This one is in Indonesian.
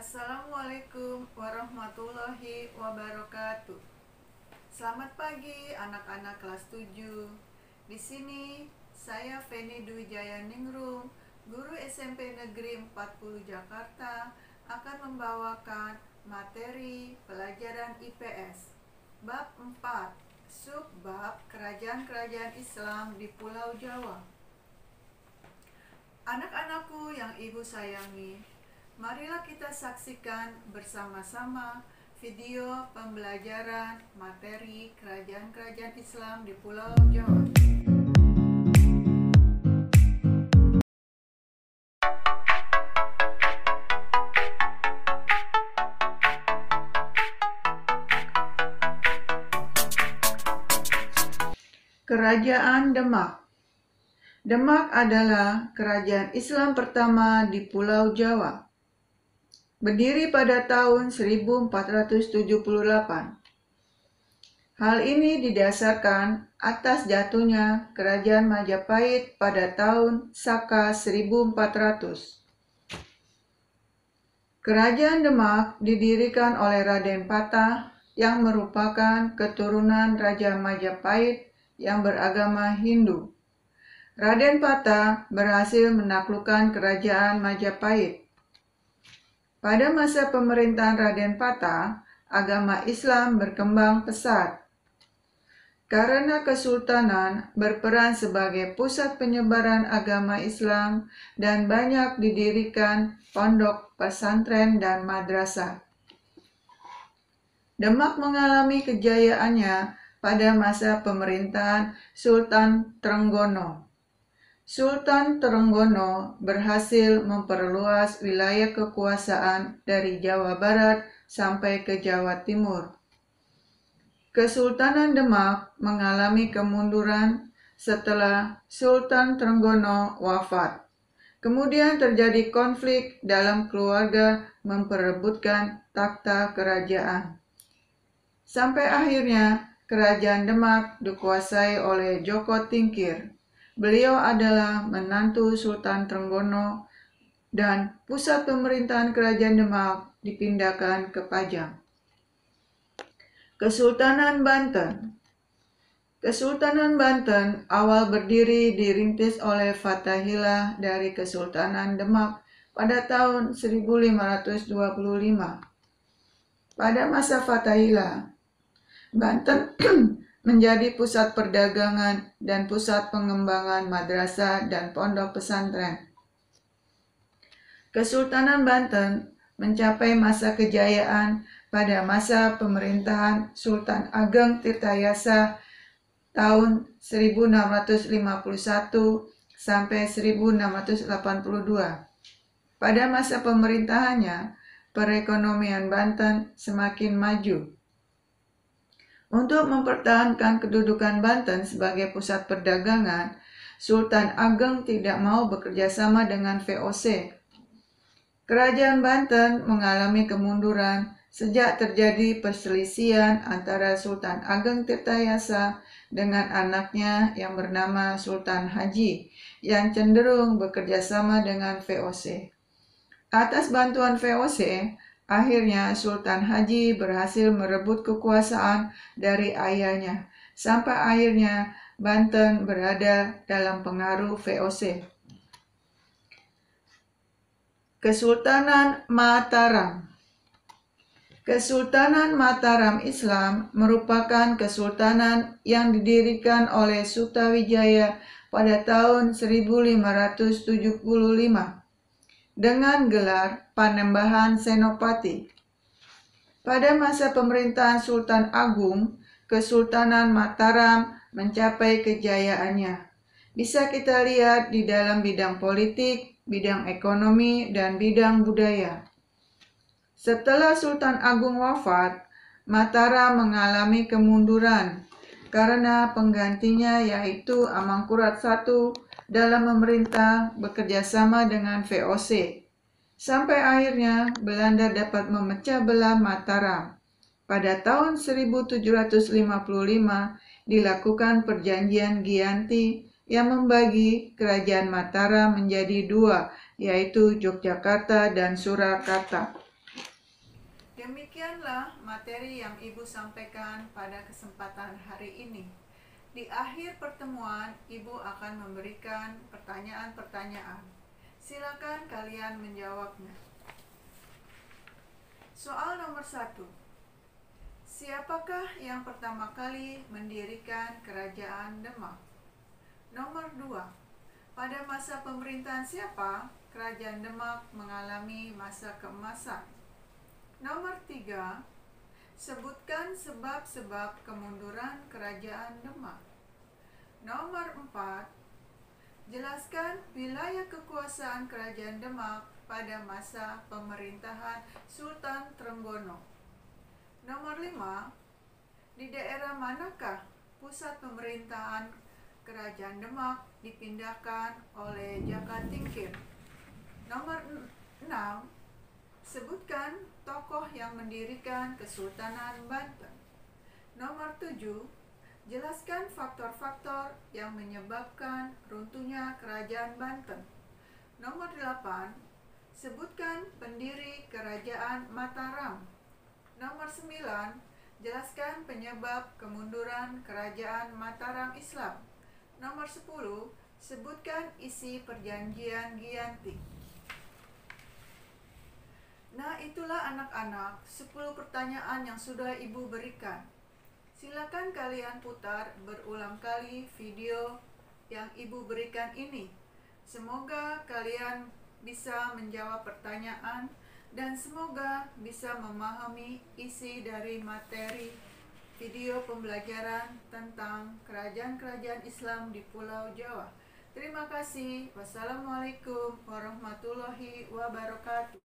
Assalamualaikum warahmatullahi wabarakatuh. Selamat pagi anak-anak kelas 7. Di sini saya Feni Dwi Jaya Ningrum, guru SMP Negeri 40 Jakarta, akan membawakan materi pelajaran IPS bab 4, subbab kerajaan-kerajaan Islam di Pulau Jawa. Anak-anakku yang ibu sayangi, marilah kita saksikan bersama-sama video pembelajaran materi kerajaan-kerajaan Islam di Pulau Jawa. Kerajaan Demak. Demak adalah kerajaan Islam pertama di Pulau Jawa. Berdiri pada tahun 1478. Hal ini didasarkan atas jatuhnya kerajaan Majapahit pada tahun Saka 1400. Kerajaan Demak didirikan oleh Raden Patah yang merupakan keturunan Raja Majapahit yang beragama Hindu. Raden Patah berhasil menaklukkan kerajaan Majapahit. Pada masa pemerintahan Raden Patah, agama Islam berkembang pesat. Karena kesultanan berperan sebagai pusat penyebaran agama Islam dan banyak didirikan pondok, pesantren, dan madrasah. Demak mengalami kejayaannya pada masa pemerintahan Sultan Trenggono. Sultan Trenggono berhasil memperluas wilayah kekuasaan dari Jawa Barat sampai ke Jawa Timur. Kesultanan Demak mengalami kemunduran setelah Sultan Trenggono wafat. Kemudian terjadi konflik dalam keluarga memperebutkan takhta kerajaan. Sampai akhirnya kerajaan Demak dikuasai oleh Joko Tingkir. Beliau adalah menantu Sultan Trenggono dan pusat pemerintahan kerajaan Demak dipindahkan ke Pajang. Kesultanan Banten. Kesultanan Banten awal berdiri dirintis oleh Fathahillah dari Kesultanan Demak pada tahun 1525. Pada masa Fathahillah, Banten menjadi pusat perdagangan dan pusat pengembangan madrasah dan pondok pesantren. Kesultanan Banten mencapai masa kejayaan pada masa pemerintahan Sultan Ageng Tirtayasa tahun 1651 sampai 1682. Pada masa pemerintahannya, perekonomian Banten semakin maju. Untuk mempertahankan kedudukan Banten sebagai pusat perdagangan, Sultan Ageng tidak mau bekerja sama dengan VOC. Kerajaan Banten mengalami kemunduran sejak terjadi perselisihan antara Sultan Ageng Tirtayasa dengan anaknya yang bernama Sultan Haji yang cenderung bekerja sama dengan VOC. Atas bantuan VOC, akhirnya Sultan Haji berhasil merebut kekuasaan dari ayahnya, sampai akhirnya Banten berada dalam pengaruh VOC. Kesultanan Mataram. Kesultanan Mataram Islam merupakan kesultanan yang didirikan oleh Sutawijaya pada tahun 1575. Dengan gelar Panembahan Senopati. Pada masa pemerintahan Sultan Agung, Kesultanan Mataram mencapai kejayaannya. Bisa kita lihat di dalam bidang politik, bidang ekonomi, dan bidang budaya. Setelah Sultan Agung wafat, Mataram mengalami kemunduran karena penggantinya yaitu Amangkurat I dalam memerintah bekerjasama dengan VOC. Sampai akhirnya Belanda dapat memecah belah Mataram. Pada tahun 1755 dilakukan perjanjian Giyanti yang membagi kerajaan Mataram menjadi dua, yaitu Yogyakarta dan Surakarta. Demikianlah materi yang Ibu sampaikan pada kesempatan hari ini. Di akhir pertemuan, Ibu akan memberikan pertanyaan-pertanyaan. Silakan kalian menjawabnya. Soal nomor 1. Siapakah yang pertama kali mendirikan kerajaan Demak? Nomor 2. Pada masa pemerintahan siapa kerajaan Demak mengalami masa keemasan? Nomor 3. Sebutkan sebab-sebab kemunduran kerajaan Demak. Nomor 4. Jelaskan wilayah kekuasaan kerajaan Demak pada masa pemerintahan Sultan Trenggono. Nomor 5. Di daerah manakah pusat pemerintahan kerajaan Demak dipindahkan oleh Jaka Tingkir? Nomor 6. Sebutkan tokoh yang mendirikan Kesultanan Banten. Nomor 7. Jelaskan faktor-faktor yang menyebabkan runtuhnya kerajaan Banten. Nomor 8. Sebutkan pendiri kerajaan Mataram. Nomor 9. Jelaskan penyebab kemunduran kerajaan Mataram Islam. Nomor 10. Sebutkan isi perjanjian Giyanti. Nah, itulah anak-anak 10 pertanyaan yang sudah Ibu berikan. Silakan kalian putar berulang kali video yang Ibu berikan ini. Semoga kalian bisa menjawab pertanyaan dan semoga bisa memahami isi dari materi video pembelajaran tentang kerajaan-kerajaan Islam di Pulau Jawa. Terima kasih. Wassalamualaikum warahmatullahi wabarakatuh.